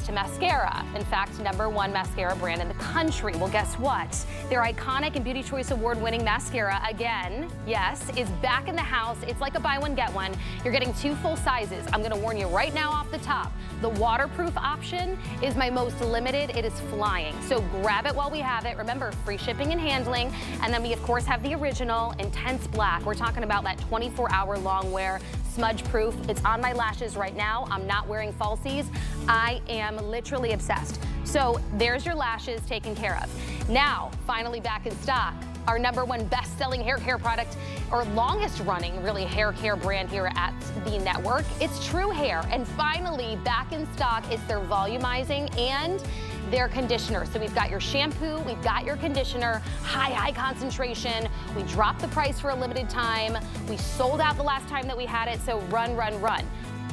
to mascara. In fact, #1 mascara brand in the country. Well, guess what? Their iconic and Beauty Choice Award-winning mascara, again, yes, is back in the house. It's like a buy one, get one. You're getting 2 full sizes. I'm gonna warn you right now off the top, the waterproof option is my most limited. It is flying. So grab it while we have it. Remember, free shipping and handling. And then we, of course, have the original Intense Black. We're talking about that 24-hour long wear, Smudgeproof. It's on my lashes right now. I'm not wearing falsies. I am literally obsessed. So there's your lashes taken care of. Now, finally back in stock, our #1 best-selling hair care product, or longest running, really, hair care brand here at the network. It's True Hair, and finally back in stock is their volumizing and their conditioner. So we've got your shampoo, we've got your conditioner, high concentration. We dropped the price for a limited time. We sold out the last time that we had it, so run, run, run.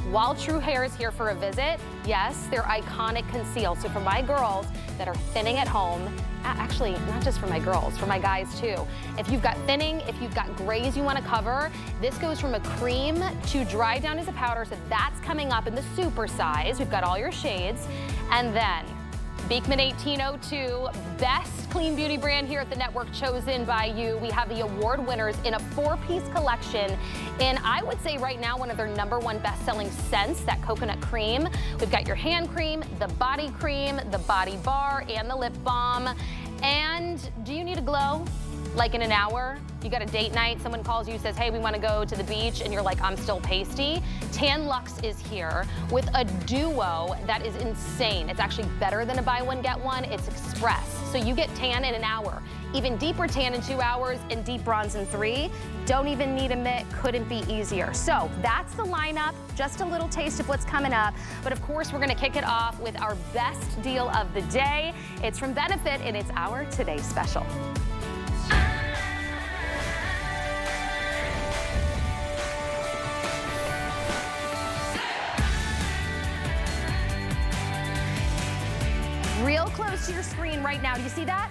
While True Hair is here for a visit, yes, their iconic conceal. So for my girls that are thinning at home, actually, not just for my girls, for my guys too. If you've got thinning, if you've got grays you want to cover, this goes from a cream to dry down as a powder. So that's coming up in the super size. We've got all your shades. And then Beekman 1802, best clean beauty brand here at the network, chosen by you. We have the award winners in a 4-piece collection. And I would say right now, one of their #1 best-selling scents, that coconut cream. We've got your hand cream, the body cream, the body bar, and the lip balm. And do you need a glow? Like in an hour, you got a date night, someone calls you, says, hey, we want to go to the beach, and you're like, I'm still pasty. Tan Luxe is here with a duo that is insane. It's actually better than a buy one, get one. It's express. So you get tan in an hour, even deeper tan in 2 hours, and deep bronze in 3. Don't even need a mitt, couldn't be easier. So that's the lineup, just a little taste of what's coming up. But of course, we're gonna kick it off with our best deal of the day. It's from Benefit, and it's our Today Special. Real close to your screen right now. Do you see that?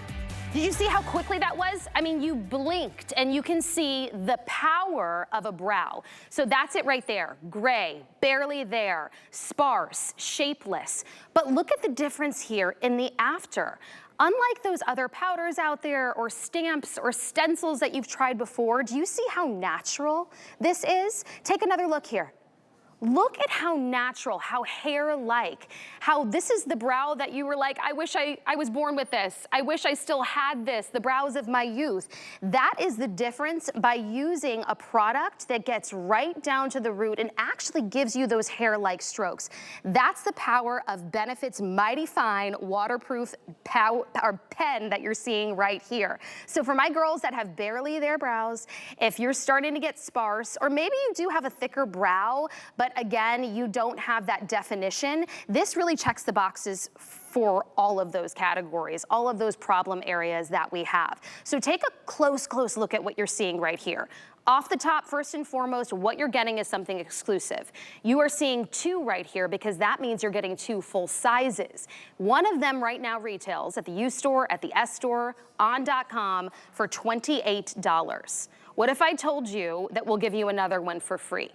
Did you see how quickly that was? I mean, you blinked and you can see the power of a brow. So that's it right there. Gray, barely there, sparse, shapeless. But look at the difference here in the after. Unlike those other powders out there, or stamps or stencils that you've tried before, do you see how natural this is? Take another look here. Look at how natural, how hair-like, how this is the brow that you were like, I wish I was born with this. I wish I still had this, the brows of my youth. That is the difference by using a product that gets right down to the root and actually gives you those hair-like strokes. That's the power of Benefit's Mighty Fine waterproof pen that you're seeing right here. So for my girls that have barely their brows, if you're starting to get sparse, or maybe you do have a thicker brow, but again, you don't have that definition, this really checks the boxes for all of those categories, all of those problem areas that we have. So take a close look at what you're seeing right here. Off the top, first and foremost, what you're getting is something exclusive. You are seeing 2 right here because that means you're getting 2 full sizes. One of them right now retails at the U store, at the S store, on.com for $28. What if I told you that we'll give you another one for free?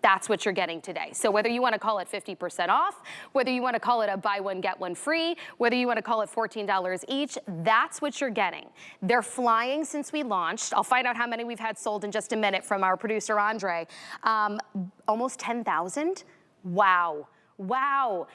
That's what you're getting today. So whether you want to call it 50% off, whether you want to call it a buy one, get one free, whether you want to call it $14 each, that's what you're getting. They're flying since we launched. I'll find out how many we've had sold in just a minute from our producer, Andre. Almost 10,000. Wow. Wow.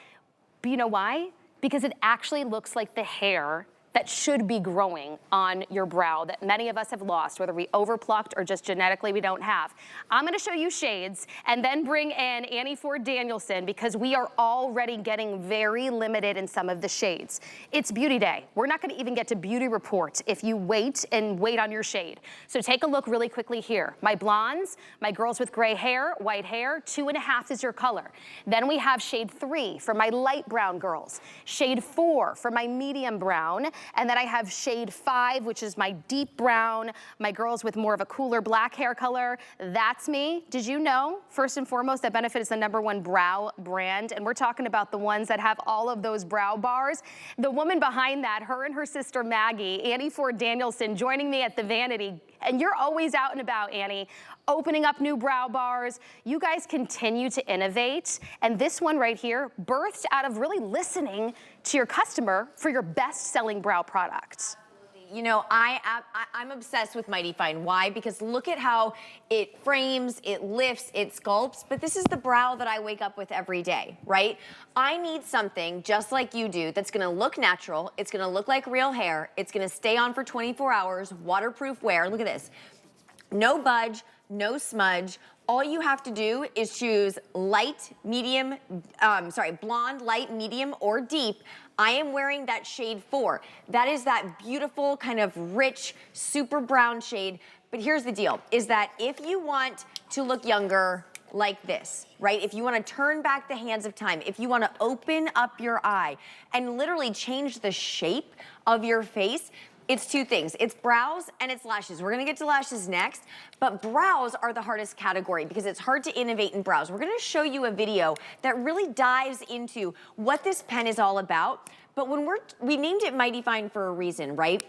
But you know why? Because it actually looks like the hair that should be growing on your brow that many of us have lost, whether we overplucked or just genetically we don't have. I'm gonna show you shades and then bring in Annie Ford Danielson because we are already getting very limited in some of the shades. It's beauty day. We're not gonna even get to beauty report if you wait on your shade. So take a look really quickly here. My blondes, my girls with gray hair, white hair, 2.5 is your color. Then we have shade 3 for my light brown girls, shade 4 for my medium brown, and then I have shade 5, which is my deep brown, my girls with more of a cooler black hair color. That's me. Did you know, first and foremost, that Benefit is the #1 brow brand, and we're talking about the ones that have all of those brow bars. The woman behind that, her and her sister Maggie, Annie Ford Danielson, joining me at the Vanity, and you're always out and about, Annie. opening up new brow bars. You guys continue to innovate. And this one right here birthed out of really listening to your customer for your best-selling brow product. You know, I'm obsessed with Mighty Fine. Why? Because look at how it frames, it lifts, it sculpts, but this is the brow that I wake up with every day, right? I need something just like you do that's gonna look natural, it's gonna look like real hair, it's gonna stay on for 24 hours, waterproof wear. Look at this. No budge, no smudge. All you have to do is choose light, medium, blonde, light, medium, or deep. I am wearing that shade 4. That is that beautiful kind of rich, super brown shade. But here's the deal, is that if you want to look younger like this, right? If you want to turn back the hands of time, if you want to open up your eye and literally change the shape of your face, it's two things. It's brows and it's lashes. We're gonna get to lashes next, but brows are the hardest category because it's hard to innovate in brows. We're gonna show you a video that really dives into what this pen is all about. But when we named it Mighty Fine for a reason, right?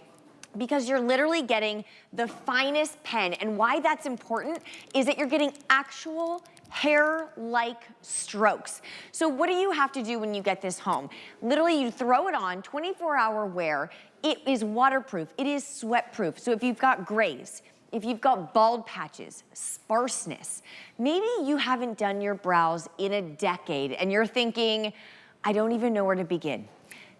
Because you're literally getting the finest pen. And why that's important is that you're getting actual hair-like strokes. So what do you have to do when you get this home? Literally, you throw it on, 24-hour wear. It is waterproof, it is sweat-proof. So if you've got grays, if you've got bald patches, sparseness, maybe you haven't done your brows in a decade and you're thinking, I don't even know where to begin.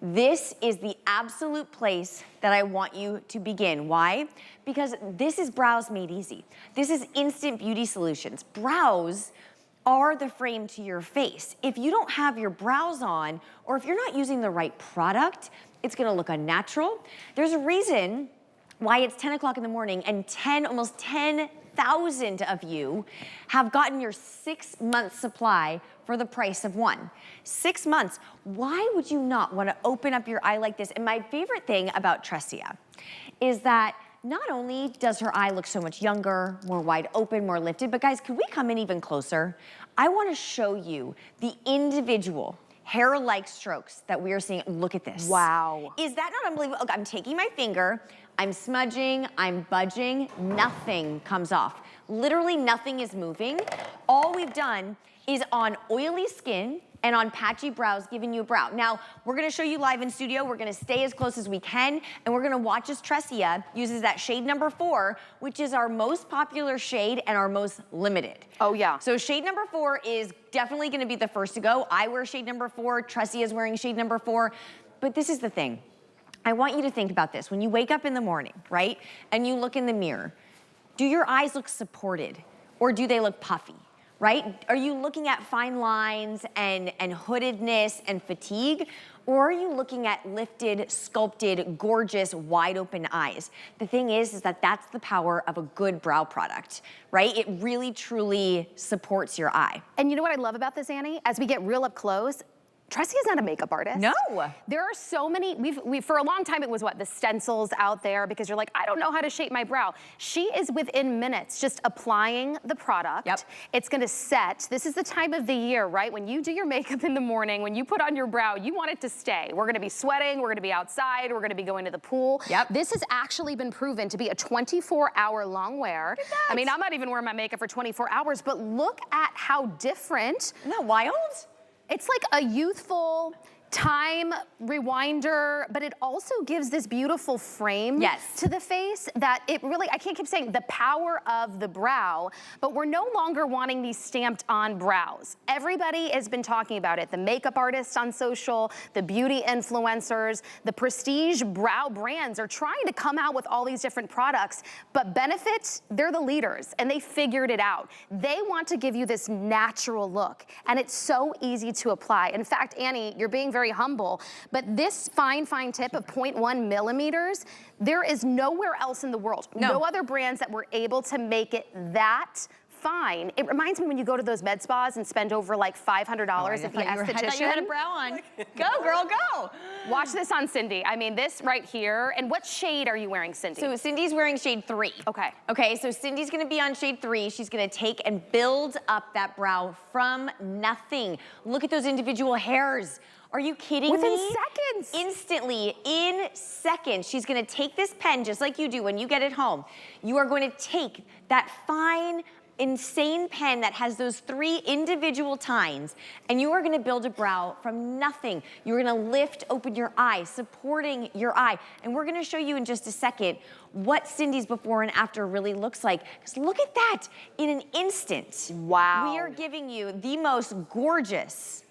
This is the absolute place that I want you to begin. Why? Because this is brows made easy. This is instant beauty solutions. Brows are the frame to your face. If you don't have your brows on, or if you're not using the right product, it's gonna look unnatural. There's a reason why it's 10 o'clock in the morning and almost 10,000 of you have gotten your 6-month supply for the price of one. 6 months. Why would you not want to open up your eye like this? And my favorite thing about Tressia is that not only does her eye look so much younger, more wide open, more lifted, but guys, could we come in even closer? I want to show you the individual hair-like strokes that we are seeing. Look at this. Wow. Is that not unbelievable? Look, I'm taking my finger, I'm smudging, I'm budging, nothing comes off. Literally nothing is moving. All we've done is on oily skin and on patchy brows, giving you a brow. Now, we're gonna show you live in studio. We're gonna stay as close as we can, and we're gonna watch as Tressia uses that shade number 4, which is our most popular shade and our most limited. Oh, yeah. So shade number 4 is definitely gonna be the first to go. I wear shade number 4, Tressia is wearing shade number 4, but this is the thing. I want you to think about this. When you wake up in the morning, right, and you look in the mirror, do your eyes look supported, or do they look puffy? Right? Are you looking at fine lines and hoodedness and fatigue? Or are you looking at lifted, sculpted, gorgeous, wide open eyes? The thing is that that's the power of a good brow product, right? It really, truly supports your eye. And you know what I love about this, Annie? As we get real up close, Tressia is not a makeup artist. No. There are so many, we for a long time it was what, the stencils out there because you're like, I don't know how to shape my brow. She is within minutes just applying the product. Yep. It's gonna set. This is the time of the year, right? When you do your makeup in the morning, when you put on your brow, you want it to stay. We're gonna be sweating, we're gonna be outside, we're gonna be going to the pool. Yep. This has actually been proven to be a 24-hour long wear. I mean, I'm not even wearing my makeup for 24 hours, but look at how different. Isn't that wild? It's like a youthful time rewinder, but it also gives this beautiful frame to the face that it really, I can't keep saying the power of the brow, but we're no longer wanting these stamped on brows. Everybody has been talking about it. The makeup artists on social, the beauty influencers, the prestige brow brands are trying to come out with all these different products, but Benefit, they're the leaders and they figured it out. They want to give you this natural look and it's so easy to apply. In fact, Annie, you're being very humble, but this fine tip of 0.1 millimeters, there is nowhere else in the world. No other brands that were able to make it that fine. It reminds me when you go to those med spas and spend over like $500 at the esthetician. I thought you had a brow on. Go, girl, go. Watch this on Cindy. I mean, this right here. And what shade are you wearing, Cindy? So Cindy's wearing shade 3. Okay. Okay, so Cindy's gonna be on shade 3. She's gonna take and build up that brow from nothing. Look at those individual hairs. Are you kidding me? Within seconds. Instantly, in seconds, she's gonna take this pen just like you do when you get it home. You are going to take that fine, insane pen that has those 3 individual tines, and you are gonna build a brow from nothing. You're gonna lift open your eye, supporting your eye. And we're gonna show you in just a second what Cindy's before and after really looks like. Because look at that, in an instant. Wow. We are giving you the most gorgeous,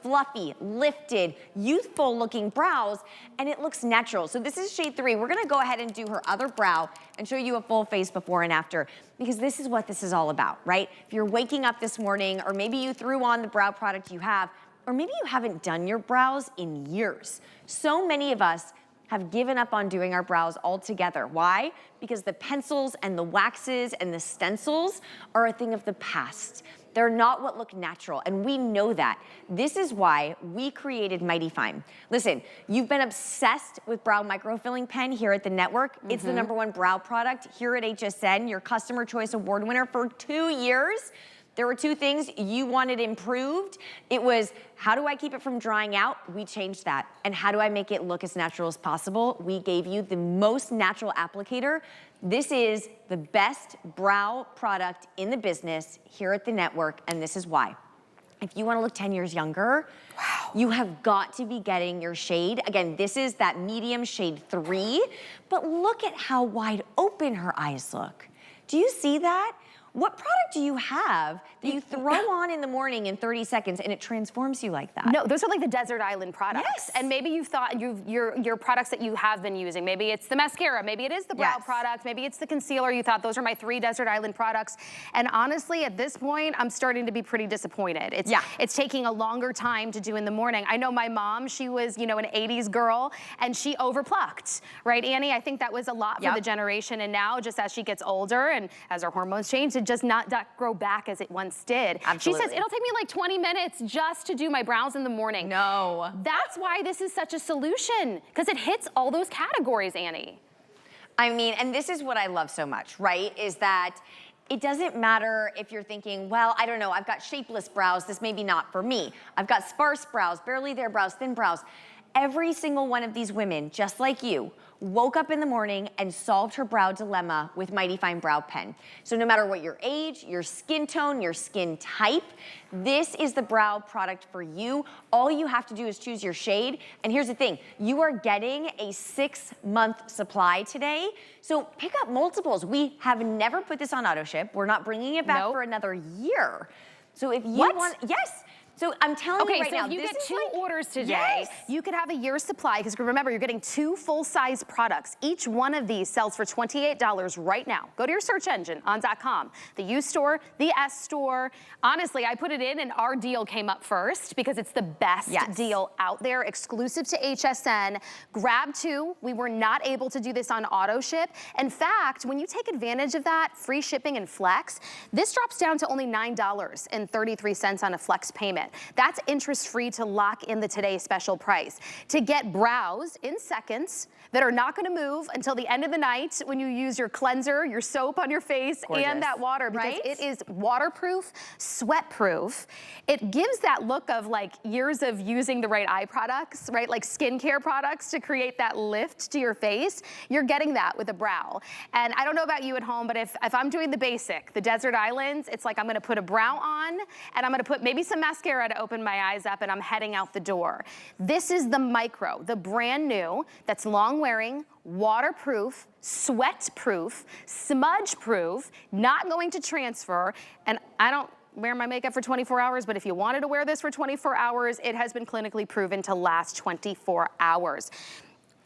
fluffy, lifted, youthful looking brows, and it looks natural. So this is shade 3. We're gonna go ahead and do her other brow and show you a full face before and after, because this is what this is all about, right? If you're waking up this morning, or maybe you threw on the brow product you have, or maybe you haven't done your brows in years. So many of us have given up on doing our brows altogether. Why? Because the pencils and the waxes and the stencils are a thing of the past. They're not what look natural, and we know that. This is why we created Mighty Fine. Listen, you've been obsessed with brow microfilling pen here at the network. It's the #1 brow product here at HSN, your Customer Choice Award winner for 2 years. There were 2 things you wanted improved. It was, how do I keep it from drying out? We changed that. And how do I make it look as natural as possible? We gave you the most natural applicator. This is the best brow product in the business here at the network, and this is why. If you wanna look 10 years younger, you have got to be getting your shade. Again, this is that medium shade 3, but look at how wide open her eyes look. Do you see that? What product do you have that you throw on in the morning in 30 seconds and it transforms you like that? No, those are like the desert island products. Yes. And maybe you've thought your products that you have been using, maybe it's the mascara, maybe it is the brow product, maybe it's the concealer. You thought those are my 3 desert island products. And honestly, at this point, I'm starting to be pretty disappointed. It's taking a longer time to do in the morning. I know my mom, she was, you know, an 80s girl, and she overplucked, right, Annie? I think that was a lot for the generation. And now, just as she gets older and as her hormones change, it just not grow back as it once did. Absolutely. She says, it'll take me like 20 minutes just to do my brows in the morning. No. That's why this is such a solution, because it hits all those categories, Annie. I mean, and this is what I love so much, right? Is that it doesn't matter if you're thinking, well, I don't know, I've got shapeless brows, this may be not for me. I've got sparse brows, barely there brows, thin brows. Every single one of these women, just like you, woke up in the morning and solved her brow dilemma with Mighty Fine Brow Pen. So no matter what your age, your skin tone, your skin type, this is the brow product for you. All you have to do is choose your shade. And here's the thing, you are getting a 6-month supply today. So pick up multiples. We have never put this on auto ship. We're not bringing it back for another year. So if you want, so I'm telling you right now, if you this get is 2 like, orders today, you could have a year's supply, because remember, you're getting 2 full-size products. Each one of these sells for $28 right now. Go to your search engine on .com, the U store, the S store. Honestly, I put it in and our deal came up first because it's the best deal out there, exclusive to HSN. Grab 2. We were not able to do this on auto ship. In fact, when you take advantage of that, free shipping and flex, this drops down to only $9.33 on a flex payment. That's interest-free to lock in the today's special price. To get brows in seconds that are not gonna move until the end of the night when you use your cleanser, your soap on your face, and that water, because it is waterproof, sweatproof. It gives that look of like years of using the right eye products, right? Like skincare products to create that lift to your face. You're getting that with a brow. And I don't know about you at home, but if I'm doing the basic, the desert islands, it's like I'm gonna put a brow on and I'm gonna put maybe some mascara to open my eyes up, and I'm heading out the door. This is the micro, the brand new, that's long wearing, waterproof, sweat-proof, smudge-proof, not going to transfer, and I don't wear my makeup for 24 hours, but if you wanted to wear this for 24 hours, it has been clinically proven to last 24 hours.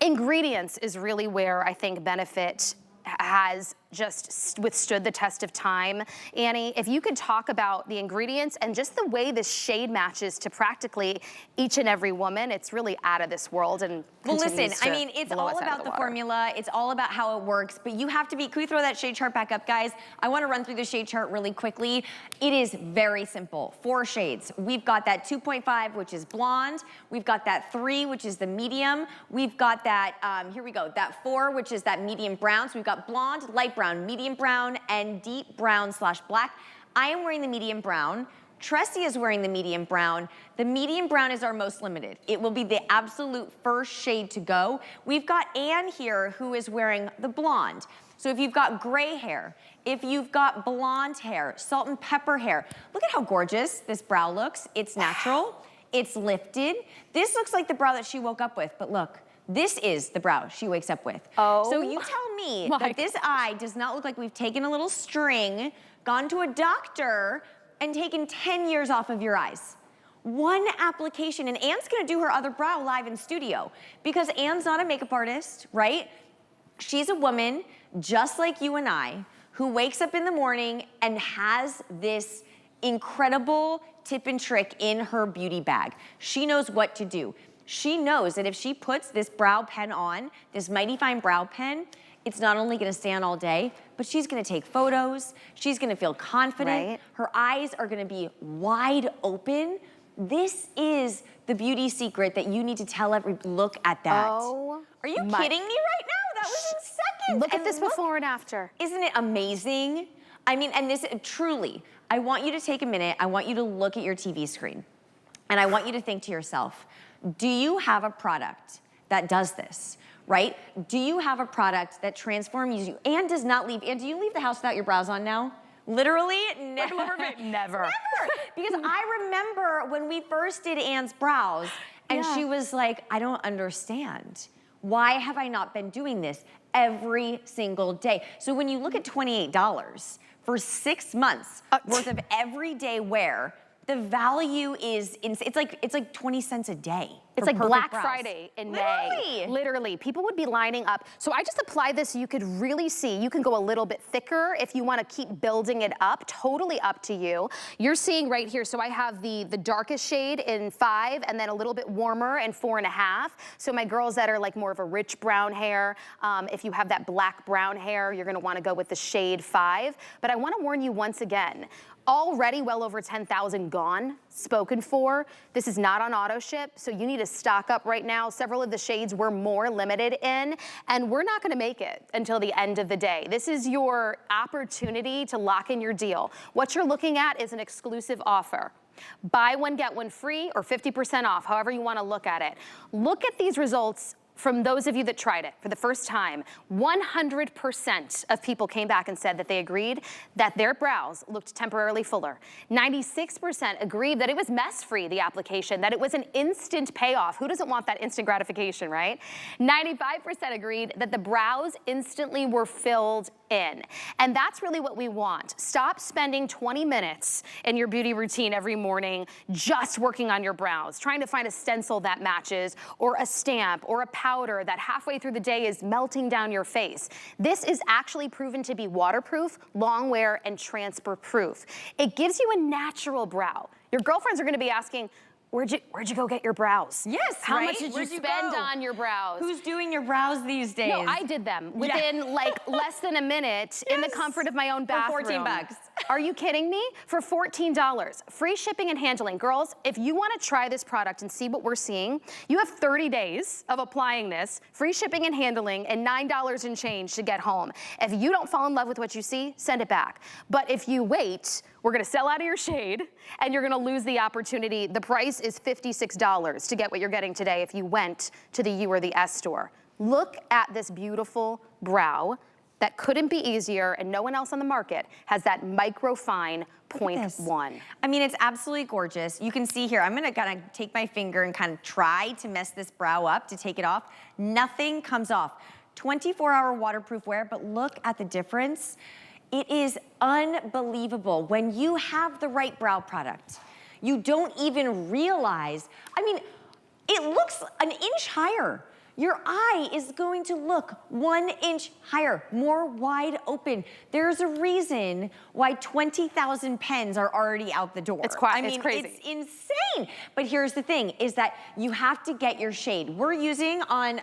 Ingredients is really where I think Benefit has just withstood the test of time. Annie, if you could talk about the ingredients and just the way this shade matches to practically each and every woman, it's really out of this world. And well, listen, I mean, it's all about the formula. It's all about how it works, but you have to be, can we throw that shade chart back up, guys? I wanna run through the shade chart really quickly. It is very simple, 4 shades. We've got that 2.5, which is blonde. We've got that 3, which is the medium. We've got that, here we go, that 4, which is that medium brown. So we've got blonde, light brown, medium brown, and deep brown / black. I am wearing the medium brown. Tressie is wearing the medium brown. The medium brown is our most limited. It will be the absolute first shade to go. We've got Anne here who is wearing the blonde. So if you've got gray hair, if you've got blonde hair, salt and pepper hair, look at how gorgeous this brow looks. It's natural, it's lifted. This looks like the brow that she woke up with, but look, this is the brow she wakes up with. Oh. So you tell me that this eye does not look like we've taken a little string, gone to a doctor, and taken 10 years off of your eyes. One application, and Anne's gonna do her other brow live in studio because Anne's not a makeup artist, right? She's a woman just like you and I who wakes up in the morning and has this incredible tip and trick in her beauty bag. She knows what to do. She knows that if she puts this brow pen on, this Mighty Fine brow pen, it's not only gonna stay on all day, but she's gonna take photos, she's gonna feel confident, right. Her eyes are gonna be wide open. This is the beauty secret that you need to tell look at that. Oh, are you kidding me right now? That was in seconds. Look at this before and after. Isn't it amazing? I mean, and this, truly, I want you to take a minute, I want you to look at your TV screen, and I want you to think to yourself, do you have a product that does this? Right? Do you have a product that transforms you and does not leave? And do you leave the house without your brows on now? Literally, never. Never. Because I remember when we first did Anne's brows, and she was like, I don't understand. Why have I not been doing this every single day? So when you look at $28 for 6 months worth of everyday wear, the value is, it's like 20 cents a day. It's like Black brows. Friday in May. Literally, people would be lining up. So I just applied this so you could really see. You can go a little bit thicker if you want to keep building it up, totally up to you. You're seeing right here, so I have the darkest shade in 5 and then a little bit warmer in 4.5. So my girls that are like more of a rich brown hair, if you have that black brown hair, you're gonna wanna go with the shade 5. But I wanna warn you once again, already well over 10,000 gone, spoken for. This is not on auto ship, so you need to stock up right now. Several of the shades we're more limited in, and we're not gonna make it until the end of the day. This is your opportunity to lock in your deal. What you're looking at is an exclusive offer. Buy one, get one free, or 50% off, however you wanna look at it. Look at these results from those of you that tried it for the first time. 100% of people came back and said that they agreed that their brows looked temporarily fuller. 96% agreed that it was mess-free, the application, that it was an instant payoff. Who doesn't want that instant gratification, right? 95% agreed that the brows instantly were filled in. And that's really what we want. Stop spending 20 minutes in your beauty routine every morning just working on your brows, trying to find a stencil that matches, or a stamp, or a powder that halfway through the day is melting down your face. This is actually proven to be waterproof, longwear, and transferproof. It gives you a natural brow. Your girlfriends are gonna be asking, Where'd you go get your brows? Yes, How right? much did Where'd you you spend go? on your brows? Who's doing your brows these days? No, I did them within like less than a minute in the comfort of my own bathroom. For 14 bucks. Are you kidding me? For $14. Free shipping and handling. Girls, if you want to try this product and see what we're seeing, you have 30 days of applying this, free shipping and handling, and $9 and change to get home. If you don't fall in love with what you see, send it back. But if you wait, we're gonna sell out of your shade and you're gonna lose the opportunity. The price is $56 to get what you're getting today if you went to the U or the S store. Look at this beautiful brow that couldn't be easier, and no one else on the market has that microfine 0.1. I mean, it's absolutely gorgeous. You can see here, I'm gonna kind of take my finger and kind of try to mess this brow up to take it off. Nothing comes off. 24-hour waterproof wear, but look at the difference. It is unbelievable. When you have the right brow product, you don't even realize, I mean, it looks an inch higher. Your eye is going to look 1 inch higher, more wide open. There's a reason why 20,000 pens are already out the door. It's crazy. It's insane. But here's the thing, is that you have to get your shade. We're using on,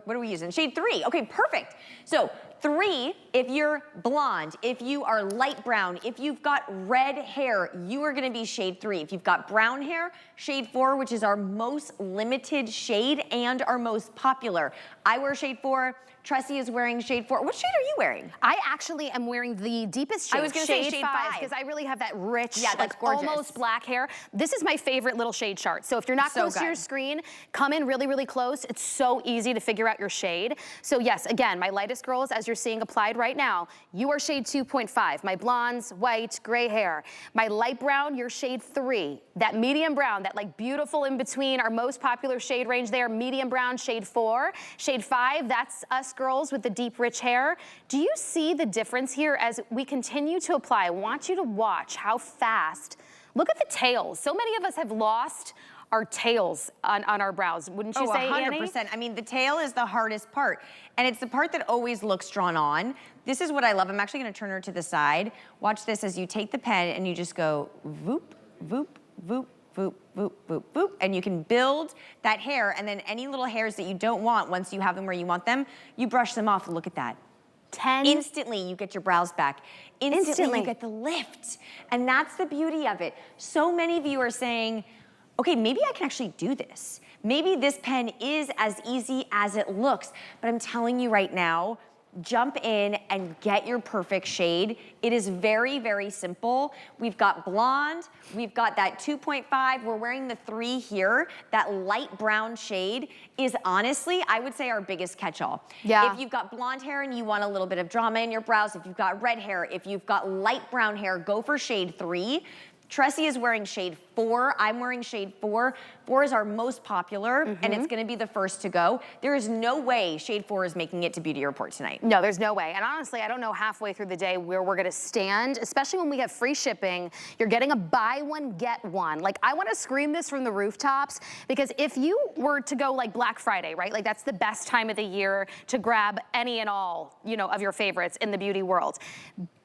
what are we using? Shade 3, okay, perfect. So 3, if you're blonde, if you are light brown, if you've got red hair, you are gonna be shade 3. If you've got brown hair, shade 4, which is our most limited shade and our most popular. I wear shade 4, Tressie is wearing shade 4. What shade are you wearing? I actually am wearing the deepest shade. I was gonna say shade 5. Because I really have that rich, Yeah, that's like gorgeous. almost black hair. This is my favorite little shade chart. So if you're not So close to your good. screen, come in really, really close. It's so easy to figure out your shade. So yes, again, my lightest girls, as you're seeing applied right now, you are shade 2.5. My blondes, white, gray hair. My light brown, you're shade 3. That medium brown, that like beautiful in between, our most popular shade range there, medium brown, shade 4. Shade 5, that's us girls with the deep rich hair. Do you see the difference here as we continue to apply? I want you to watch how fast, look at the tails. So many of us have lost our tails on our brows, wouldn't you say, 100%. Annie? I mean, the tail is the hardest part. And it's the part that always looks drawn on. This is what I love. I'm actually gonna turn her to the side. Watch this as you take the pen and you just go voop, voop, voop, voop, voop, voop, voop, and you can build that hair, and then any little hairs that you don't want, once you have them where you want them, you brush them off. Look at that. 10. Instantly, you get your brows back. Instantly, you get the lift. And that's the beauty of it. So many of you are saying, okay, maybe I can actually do this. Maybe this pen is as easy as it looks, but I'm telling you right now, jump in and get your perfect shade. It is very, very simple. We've got blonde, we've got that 2.5, we're wearing the 3 here. That light brown shade is honestly, I would say, our biggest catch-all. Yeah. If you've got blonde hair and you want a little bit of drama in your brows, if you've got red hair, if you've got light brown hair, go for shade 3. Tressie is wearing shade 4. I'm wearing shade 4. 4 is our most popular, and it's gonna be the first to go. There is no way shade 4 is making it to Beauty Report tonight. No, there's no way. And honestly, I don't know halfway through the day where we're gonna stand, especially when we have free shipping. You're getting a buy one, get one. Like, I wanna scream this from the rooftops, because if you were to go like Black Friday, right? Like, that's the best time of the year to grab any and all, you know, of your favorites in the beauty world.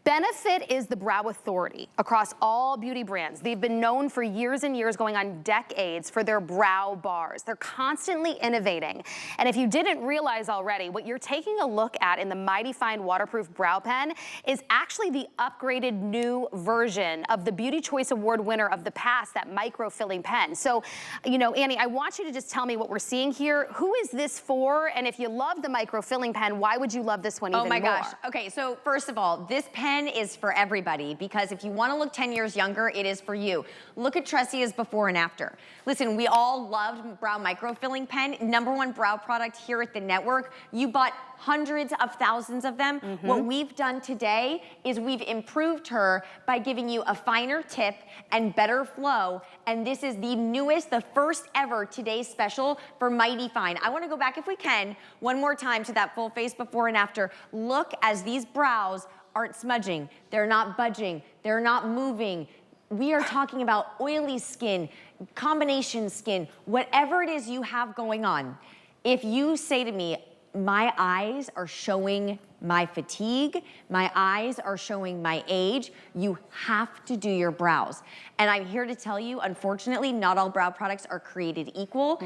Benefit is the brow authority across all beauty brands. They've been known for years and years, going on decades, for their brow bars. They're constantly innovating. And if you didn't realize already, what you're taking a look at in the Mighty Fine Waterproof Brow Pen is actually the upgraded new version of the Beauty Choice Award winner of the past, that micro-filling pen. So, you know, Annie, I want you to just tell me what we're seeing here. Who is this for? And if you love the micro-filling pen, why would you love this one even more? Oh my gosh. Okay, so first of all, this pen is for everybody, because if you want to look 10 years younger, it is for you. Look at Tressie's before and after. Listen, we all loved Brow Micro-Filling Pen, #1 brow product here at the network. You bought hundreds of thousands of them. What we've done today is we've improved her by giving you a finer tip and better flow, and this is the newest, the first ever today's special for Mighty Fine. I want to go back, if we can, one more time to that full face before and after. Look as these brows aren't smudging, they're not budging, they're not moving. We are talking about oily skin, combination skin, whatever it is you have going on. If you say to me, my eyes are showing my fatigue, my eyes are showing my age, you have to do your brows. And I'm here to tell you, unfortunately, not all brow products are created equal.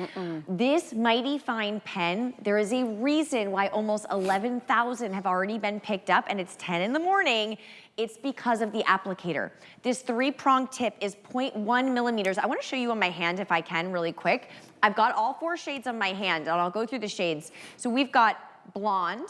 This Mighty Fine pen, there is a reason why almost 11,000 have already been picked up, and it's 10 in the morning. It's because of the applicator. This 3-prong tip is 0.1 millimeters. I wanna show you on my hand if I can really quick. I've got all 4 shades on my hand, and I'll go through the shades. So we've got blonde,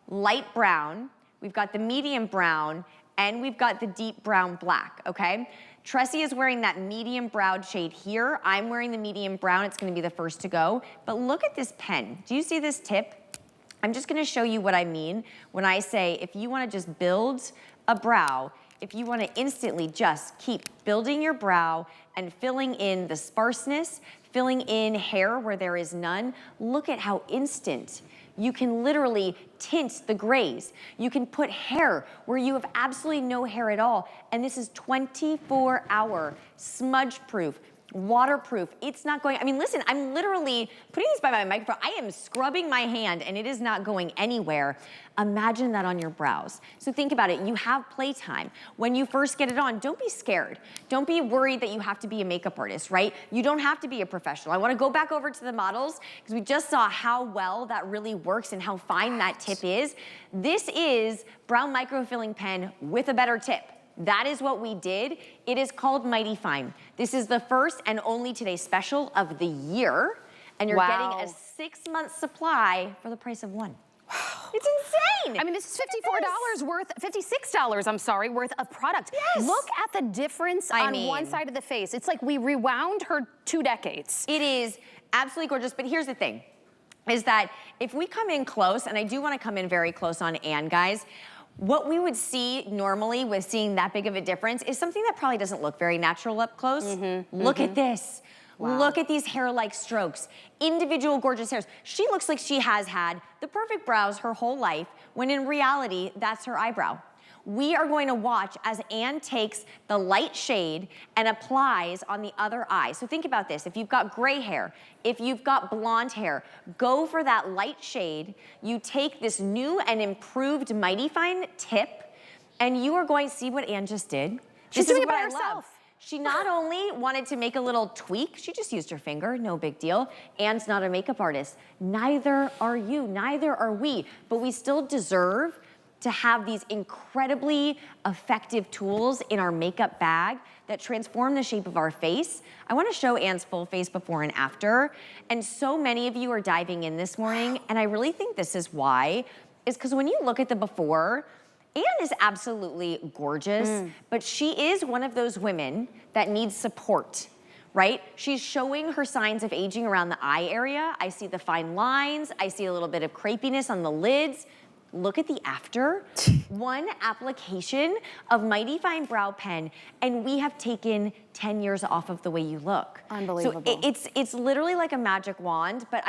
light brown, we've got the medium brown, and we've got the deep brown black, okay? Tressie is wearing that medium brown shade here. I'm wearing the medium brown. It's gonna be the first to go. But look at this pen. Do you see this tip? I'm just gonna show you what I mean when I say, if you wanna just build a brow, if you wanna instantly just keep building your brow and filling in the sparseness, filling in hair where there is none, look at how instant. You can literally tint the grays. You can put hair where you have absolutely no hair at all. And this is 24-hour, smudge-proof, waterproof. It's not going, I mean, listen, I'm literally putting this by my microphone. I am scrubbing my hand and it is not going anywhere. Imagine that on your brows. So think about it. You have playtime. When you first get it on, don't be scared. Don't be worried that you have to be a makeup artist, right? You don't have to be a professional. I want to go back over to the models because we just saw how well that really works and how fine that tip is. This is Brow Micro-Filling Pen with a better tip. That is what we did. It is called Mighty Fine. This is the first and only today's special of the year. and you're getting a 6-month supply for the price of one. It's insane. I mean, this is $54 worth, $56, I'm sorry, worth of product. Yes. Look at the difference on one side of the face. It's like we rewound her 2 decades. It is absolutely gorgeous, but here's the thing, is that if we come in close, and I do want to come in very close on Anne, guys, what we would see normally with seeing that big of a difference is something that probably doesn't look very natural up close. Look at this. Wow. Look at these hair-like strokes. Individual gorgeous hairs. She looks like she has had the perfect brows her whole life, when in reality, that's her eyebrow. We are going to watch as Anne takes the light shade and applies on the other eye. So think about this. If you've got gray hair, if you've got blonde hair, go for that light shade. You take this new and improved Mighty Fine tip, and you are going to see what Anne just did. She's doing it by herself. She not only wanted to make a little tweak, she just used her finger, no big deal. Anne's not a makeup artist. Neither are you, neither are we, but we still deserve to have these incredibly effective tools in our makeup bag that transform the shape of our face. I wanna show Anne's full face before and after, and so many of you are diving in this morning, and I really think this is why, is because when you look at the before, Anne is absolutely gorgeous, but she is one of those women that needs support, right? She's showing her signs of aging around the eye area. I see the fine lines. I see a little bit of crepiness on the lids. Look at the after. One application of Mighty Fine Brow Pen, and we have taken 10 years off of the way you look. Unbelievable. So it's literally like a magic wand, but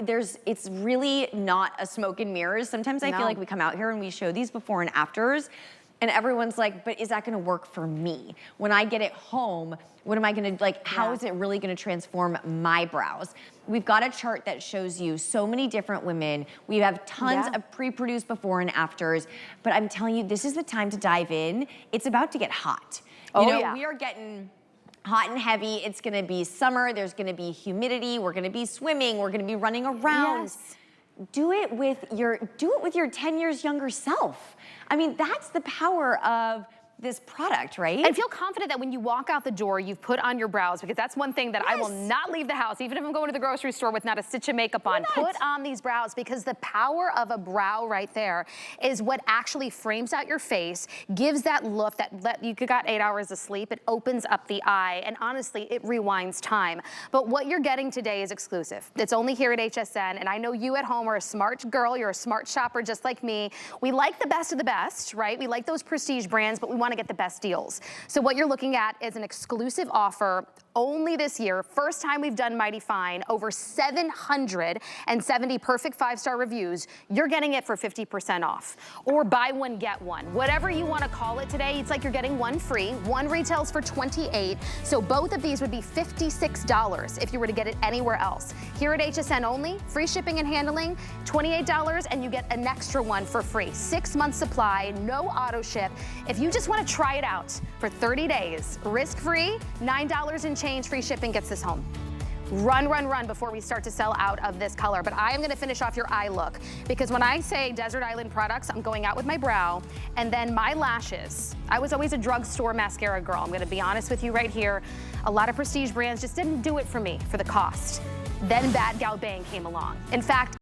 it's really not a smoke and mirrors. Sometimes I feel like we come out here and we show these before and afters, and everyone's like, but is that gonna work for me? When I get it home, what am I gonna, like, how is it really gonna transform my brows? We've got a chart that shows you so many different women. We have tons of pre-produced before and afters, but I'm telling you, this is the time to dive in. It's about to get hot. You know, we are getting hot and heavy. It's gonna be summer, there's gonna be humidity, we're gonna be swimming, we're gonna be running around. Do it with your 10 years younger self. I mean, that's the power of this product, right? And feel confident that when you walk out the door, you've put on your brows, because that's one thing that I will not leave the house, even if I'm going to the grocery store with not a stitch of makeup on. Put on these brows, because the power of a brow right there is what actually frames out your face, gives that look that you got 8 hours of sleep, it opens up the eye, and honestly, it rewinds time. But what you're getting today is exclusive. It's only here at HSN, and I know you at home are a smart girl, you're a smart shopper just like me. We like the best of the best, right? We like those prestige brands, but we want to get the best deals. So what you're looking at is an exclusive offer only this year. First time we've done Mighty Fine, over 770 perfect 5-star reviews. You're getting it for 50% off, or buy one, get one. Whatever you want to call it today, it's like you're getting one free. One retails for $28, so both of these would be $56 if you were to get it anywhere else. Here at HSN only, free shipping and handling, $28, and you get an extra one for free. 6-month supply, no auto ship. If you just want to try it out for 30 days, risk-free, $9 and change, free shipping gets this home. Run, run, run before we start to sell out of this color. But I am gonna finish off your eye look, because when I say Desert Island products, I'm going out with my brow, and then my lashes. I was always a drugstore mascara girl. I'm gonna be honest with you right here. A lot of prestige brands just didn't do it for me for the cost. Then Bad Gal Bang came along. In fact,